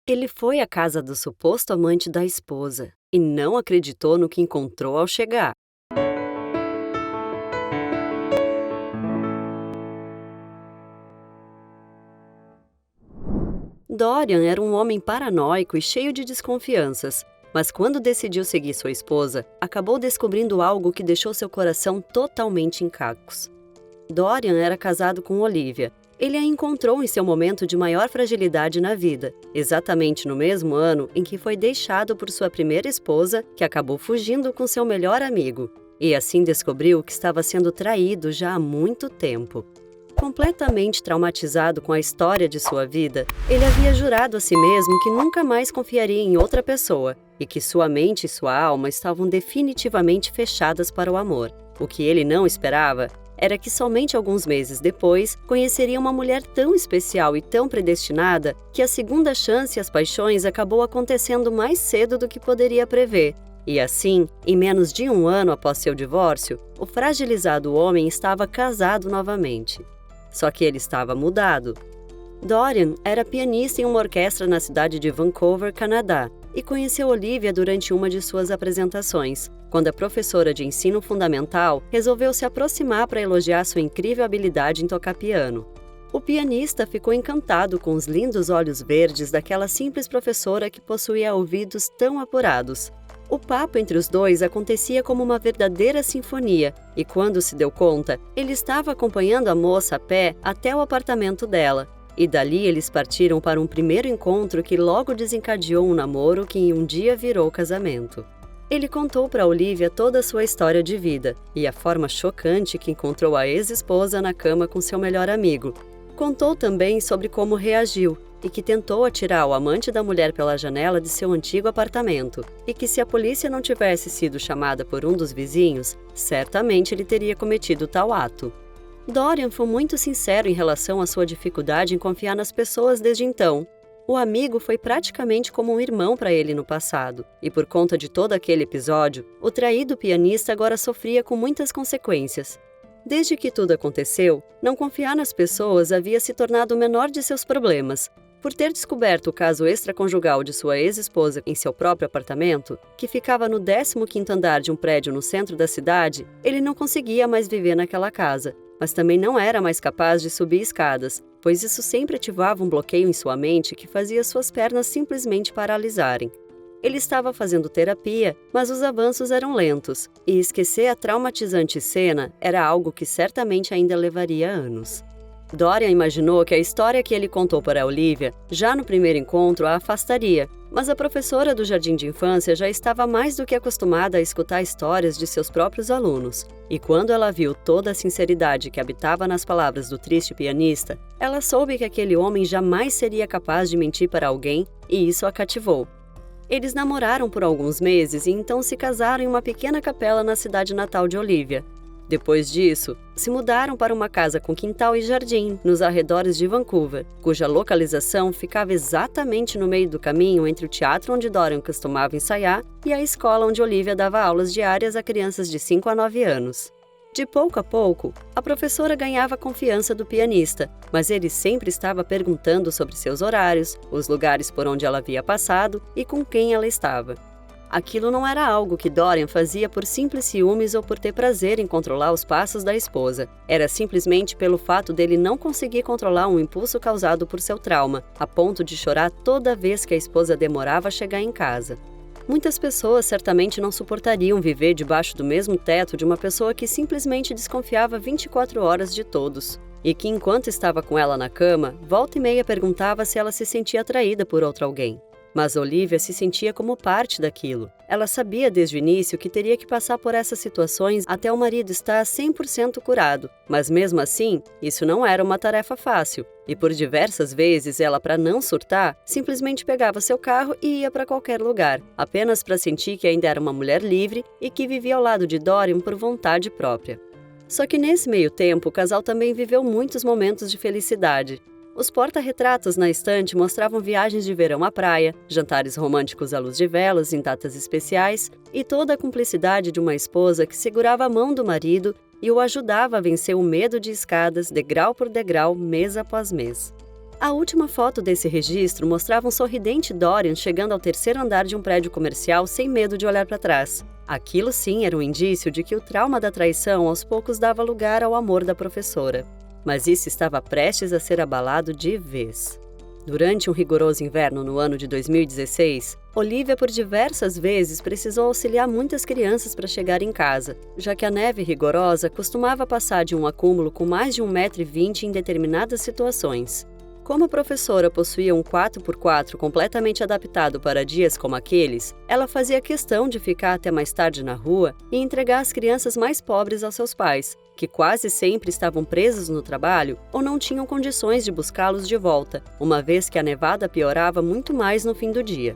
Ele foi à casa do suposto amante da esposa e não acreditou no que encontrou ao chegar. Dorian era um homem paranoico e cheio de desconfianças, mas quando decidiu seguir sua esposa, acabou descobrindo algo que deixou seu coração totalmente em cacos. Dorian era casado com Olivia. Ele a encontrou em seu momento de maior fragilidade na vida, exatamente no mesmo ano em que foi deixado por sua primeira esposa, que acabou fugindo com seu melhor amigo, e assim descobriu que estava sendo traído já há muito tempo. Completamente traumatizado com a história de sua vida, ele havia jurado a si mesmo que nunca mais confiaria em outra pessoa e que sua mente e sua alma estavam definitivamente fechadas para o amor. O que ele não esperava era que somente alguns meses depois conheceria uma mulher tão especial e tão predestinada que a segunda chance e as paixões acabou acontecendo mais cedo do que poderia prever. E assim, em menos de um ano após seu divórcio, o fragilizado homem estava casado novamente. Só que ele estava mudado. Dorian era pianista em uma orquestra na cidade de Vancouver, Canadá, e conheceu Olivia durante uma de suas apresentações, quando a professora de ensino fundamental resolveu se aproximar para elogiar sua incrível habilidade em tocar piano. O pianista ficou encantado com os lindos olhos verdes daquela simples professora que possuía ouvidos tão apurados. O papo entre os dois acontecia como uma verdadeira sinfonia, e quando se deu conta, ele estava acompanhando a moça a pé até o apartamento dela. E dali eles partiram para um primeiro encontro que logo desencadeou um namoro que um dia virou casamento. Ele contou para Olivia toda a sua história de vida e a forma chocante que encontrou a ex-esposa na cama com seu melhor amigo. Contou também sobre como reagiu e que tentou atirar o amante da mulher pela janela de seu antigo apartamento, e que se a polícia não tivesse sido chamada por um dos vizinhos, certamente ele teria cometido tal ato. Dorian foi muito sincero em relação à sua dificuldade em confiar nas pessoas desde então. O amigo foi praticamente como um irmão para ele no passado, e por conta de todo aquele episódio, o traído pianista agora sofria com muitas consequências. Desde que tudo aconteceu, não confiar nas pessoas havia se tornado o menor de seus problemas. Por ter descoberto o caso extraconjugal de sua ex-esposa em seu próprio apartamento, que ficava no 15º andar de um prédio no centro da cidade, ele não conseguia mais viver naquela casa, mas também não era mais capaz de subir escadas, pois isso sempre ativava um bloqueio em sua mente que fazia suas pernas simplesmente paralisarem. Ele estava fazendo terapia, mas os avanços eram lentos, e esquecer a traumatizante cena era algo que certamente ainda levaria anos. Dorian imaginou que a história que ele contou para Olivia, já no primeiro encontro, a afastaria, mas a professora do jardim de infância já estava mais do que acostumada a escutar histórias de seus próprios alunos, e quando ela viu toda a sinceridade que habitava nas palavras do triste pianista, ela soube que aquele homem jamais seria capaz de mentir para alguém, e isso a cativou. Eles namoraram por alguns meses e então se casaram em uma pequena capela na cidade natal de Olivia. Depois disso, se mudaram para uma casa com quintal e jardim, nos arredores de Vancouver, cuja localização ficava exatamente no meio do caminho entre o teatro onde Dorian costumava ensaiar e a escola onde Olivia dava aulas diárias a crianças de 5 a 9 anos. De pouco a pouco, a professora ganhava a confiança do pianista, mas ele sempre estava perguntando sobre seus horários, os lugares por onde ela havia passado e com quem ela estava. Aquilo não era algo que Dorian fazia por simples ciúmes ou por ter prazer em controlar os passos da esposa. Era simplesmente pelo fato dele não conseguir controlar um impulso causado por seu trauma, a ponto de chorar toda vez que a esposa demorava a chegar em casa. Muitas pessoas certamente não suportariam viver debaixo do mesmo teto de uma pessoa que simplesmente desconfiava 24 horas de todos. E que, enquanto estava com ela na cama, volta e meia perguntava se ela se sentia atraída por outro alguém. Mas Olivia se sentia como parte daquilo. Ela sabia desde o início que teria que passar por essas situações até o marido estar 100% curado. Mas mesmo assim, isso não era uma tarefa fácil. E por diversas vezes ela, para não surtar, simplesmente pegava seu carro e ia para qualquer lugar, apenas para sentir que ainda era uma mulher livre e que vivia ao lado de Dorian por vontade própria. Só que nesse meio tempo, o casal também viveu muitos momentos de felicidade. Os porta-retratos na estante mostravam viagens de verão à praia, jantares românticos à luz de velas em datas especiais e toda a cumplicidade de uma esposa que segurava a mão do marido e o ajudava a vencer o medo de escadas, degrau por degrau, mês após mês. A última foto desse registro mostrava um sorridente Dorian chegando ao terceiro andar de um prédio comercial sem medo de olhar para trás. Aquilo sim era um indício de que o trauma da traição aos poucos dava lugar ao amor da professora. Mas isso estava prestes a ser abalado de vez. Durante um rigoroso inverno no ano de 2016, Olivia por diversas vezes precisou auxiliar muitas crianças para chegar em casa, já que a neve rigorosa costumava passar de um acúmulo com mais de 1,20 m em determinadas situações. Como a professora possuía um 4x4 completamente adaptado para dias como aqueles, ela fazia questão de ficar até mais tarde na rua e entregar as crianças mais pobres aos seus pais, que quase sempre estavam presos no trabalho ou não tinham condições de buscá-los de volta, uma vez que a nevada piorava muito mais no fim do dia.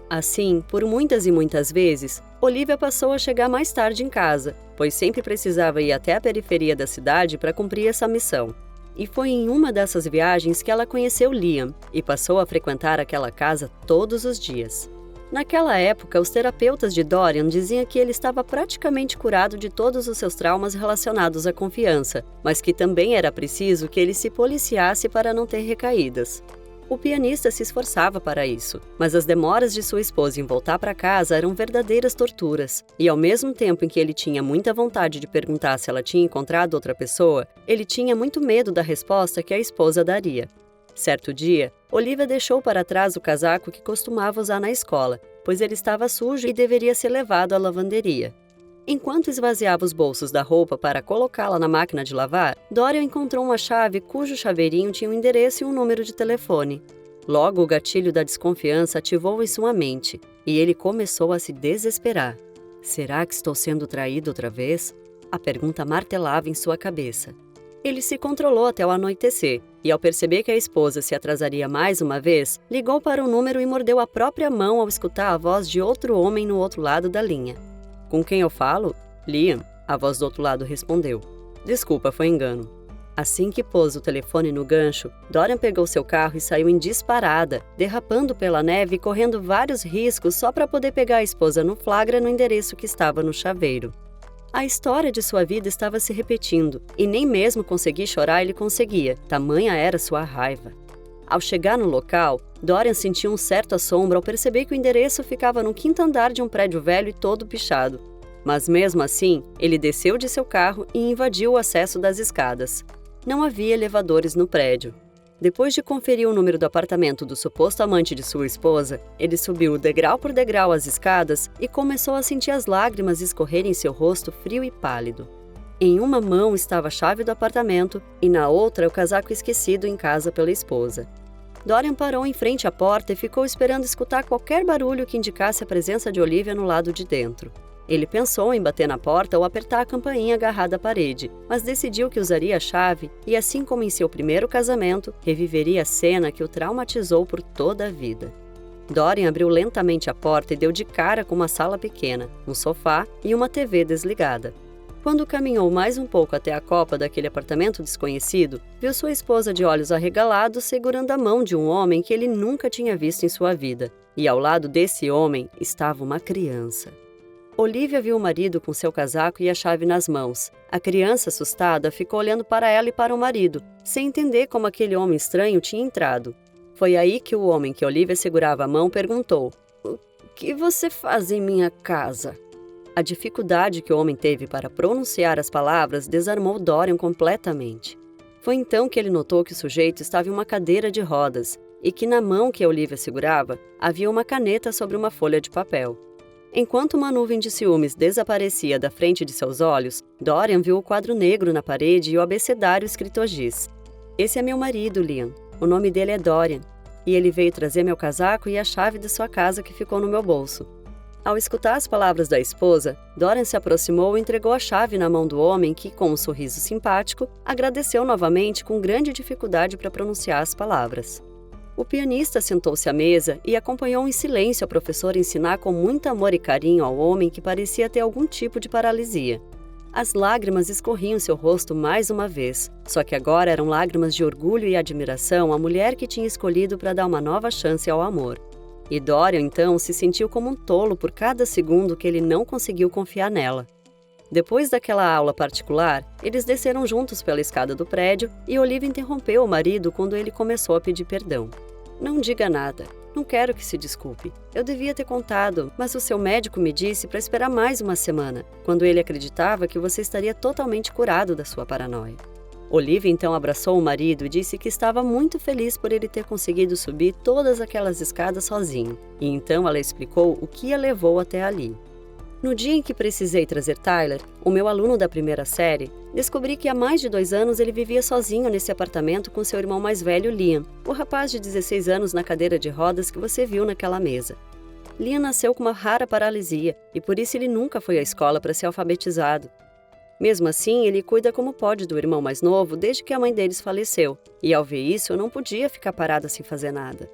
Assim, por muitas e muitas vezes, Olivia passou a chegar mais tarde em casa, pois sempre precisava ir até a periferia da cidade para cumprir essa missão. E foi em uma dessas viagens que ela conheceu Liam e passou a frequentar aquela casa todos os dias. Naquela época, os terapeutas de Dorian diziam que ele estava praticamente curado de todos os seus traumas relacionados à confiança, mas que também era preciso que ele se policiasse para não ter recaídas. O pianista se esforçava para isso, mas as demoras de sua esposa em voltar para casa eram verdadeiras torturas. E ao mesmo tempo em que ele tinha muita vontade de perguntar se ela tinha encontrado outra pessoa, ele tinha muito medo da resposta que a esposa daria. Certo dia, Olivia deixou para trás o casaco que costumava usar na escola, pois ele estava sujo e deveria ser levado à lavanderia. Enquanto esvaziava os bolsos da roupa para colocá-la na máquina de lavar, Dorian encontrou uma chave cujo chaveirinho tinha um endereço e um número de telefone. Logo, o gatilho da desconfiança ativou em sua mente, e ele começou a se desesperar. Será que estou sendo traído outra vez? A pergunta martelava em sua cabeça. Ele se controlou até o anoitecer, e ao perceber que a esposa se atrasaria mais uma vez, ligou para o número e mordeu a própria mão ao escutar a voz de outro homem no outro lado da linha. Com quem eu falo? Liam, a voz do outro lado respondeu. Desculpa, foi engano. Assim que pôs o telefone no gancho, Dorian pegou seu carro e saiu em disparada, derrapando pela neve e correndo vários riscos só para poder pegar a esposa no flagra no endereço que estava no chaveiro. A história de sua vida estava se repetindo, e nem mesmo conseguir chorar ele conseguia, tamanha era sua raiva. Ao chegar no local, Dorian sentiu um certo assombro ao perceber que o endereço ficava no quinto andar de um prédio velho e todo pichado. Mas mesmo assim, ele desceu de seu carro e invadiu o acesso das escadas. Não havia elevadores no prédio. Depois de conferir o número do apartamento do suposto amante de sua esposa, ele subiu degrau por degrau as escadas e começou a sentir as lágrimas escorrerem em seu rosto frio e pálido. Em uma mão estava a chave do apartamento e na outra o casaco esquecido em casa pela esposa. Dorian parou em frente à porta e ficou esperando escutar qualquer barulho que indicasse a presença de Olivia no lado de dentro. Ele pensou em bater na porta ou apertar a campainha agarrada à parede, mas decidiu que usaria a chave e, assim como em seu primeiro casamento, reviveria a cena que o traumatizou por toda a vida. Dorian abriu lentamente a porta e deu de cara com uma sala pequena, um sofá e uma TV desligada. Quando caminhou mais um pouco até a copa daquele apartamento desconhecido, viu sua esposa de olhos arregalados segurando a mão de um homem que ele nunca tinha visto em sua vida. E ao lado desse homem estava uma criança. Olivia viu o marido com seu casaco e a chave nas mãos. A criança, assustada, ficou olhando para ela e para o marido, sem entender como aquele homem estranho tinha entrado. Foi aí que o homem que Olivia segurava a mão perguntou: "O que você faz em minha casa?" A dificuldade que o homem teve para pronunciar as palavras desarmou Dorian completamente. Foi então que ele notou que o sujeito estava em uma cadeira de rodas e que na mão que a Olivia segurava havia uma caneta sobre uma folha de papel. Enquanto uma nuvem de ciúmes desaparecia da frente de seus olhos, Dorian viu o quadro negro na parede e o abecedário escrito a giz. "Esse é meu marido, Liam. O nome dele é Dorian. E ele veio trazer meu casaco e a chave de sua casa que ficou no meu bolso." Ao escutar as palavras da esposa, Dorian se aproximou e entregou a chave na mão do homem que, com um sorriso simpático, agradeceu novamente com grande dificuldade para pronunciar as palavras. O pianista sentou-se à mesa e acompanhou em silêncio a professora ensinar com muito amor e carinho ao homem que parecia ter algum tipo de paralisia. As lágrimas escorriam seu rosto mais uma vez, só que agora eram lágrimas de orgulho e admiração à mulher que tinha escolhido para dar uma nova chance ao amor. E Dorian, então, se sentiu como um tolo por cada segundo que ele não conseguiu confiar nela. Depois daquela aula particular, eles desceram juntos pela escada do prédio e Olivia interrompeu o marido quando ele começou a pedir perdão. Não diga nada. Não quero que se desculpe. Eu devia ter contado, mas o seu médico me disse para esperar mais uma semana, quando ele acreditava que você estaria totalmente curado da sua paranoia. Olivia então abraçou o marido e disse que estava muito feliz por ele ter conseguido subir todas aquelas escadas sozinho, e então ela explicou o que a levou até ali. No dia em que precisei trazer Tyler, o meu aluno da primeira série, descobri que há mais de 2 anos ele vivia sozinho nesse apartamento com seu irmão mais velho, Liam, o rapaz de 16 anos na cadeira de rodas que você viu naquela mesa. Liam nasceu com uma rara paralisia e por isso ele nunca foi à escola para ser alfabetizado. Mesmo assim, ele cuida como pode do irmão mais novo desde que a mãe deles faleceu, e ao ver isso eu não podia ficar parada sem fazer nada.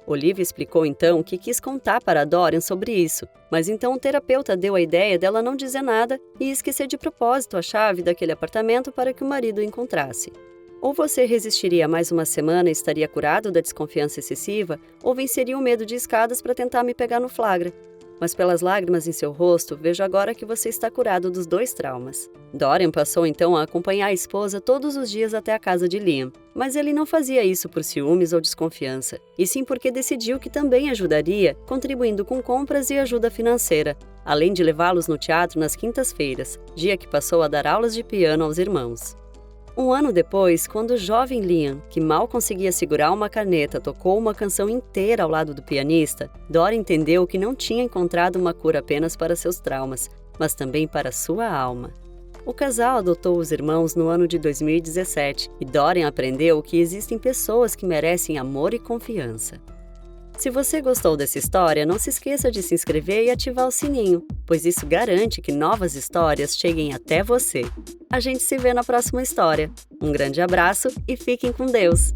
Olivia explicou então que quis contar para Dorian sobre isso, mas então o terapeuta deu a ideia dela não dizer nada e esquecer de propósito a chave daquele apartamento para que o marido o encontrasse. Ou você resistiria mais uma semana e estaria curado da desconfiança excessiva, ou venceria o medo de escadas para tentar me pegar no flagra. Mas pelas lágrimas em seu rosto, vejo agora que você está curado dos 2 traumas. Dorian passou então a acompanhar a esposa todos os dias até a casa de Liam, mas ele não fazia isso por ciúmes ou desconfiança, e sim porque decidiu que também ajudaria, contribuindo com compras e ajuda financeira, além de levá-los no teatro nas quintas-feiras, dia que passou a dar aulas de piano aos irmãos. 1 ano depois, quando o jovem Liam, que mal conseguia segurar uma caneta, tocou uma canção inteira ao lado do pianista, Dora entendeu que não tinha encontrado uma cura apenas para seus traumas, mas também para sua alma. O casal adotou os irmãos no ano de 2017 e Dorian aprendeu que existem pessoas que merecem amor e confiança. Se você gostou dessa história, não se esqueça de se inscrever e ativar o sininho, pois isso garante que novas histórias cheguem até você. A gente se vê na próxima história. Um grande abraço e fiquem com Deus!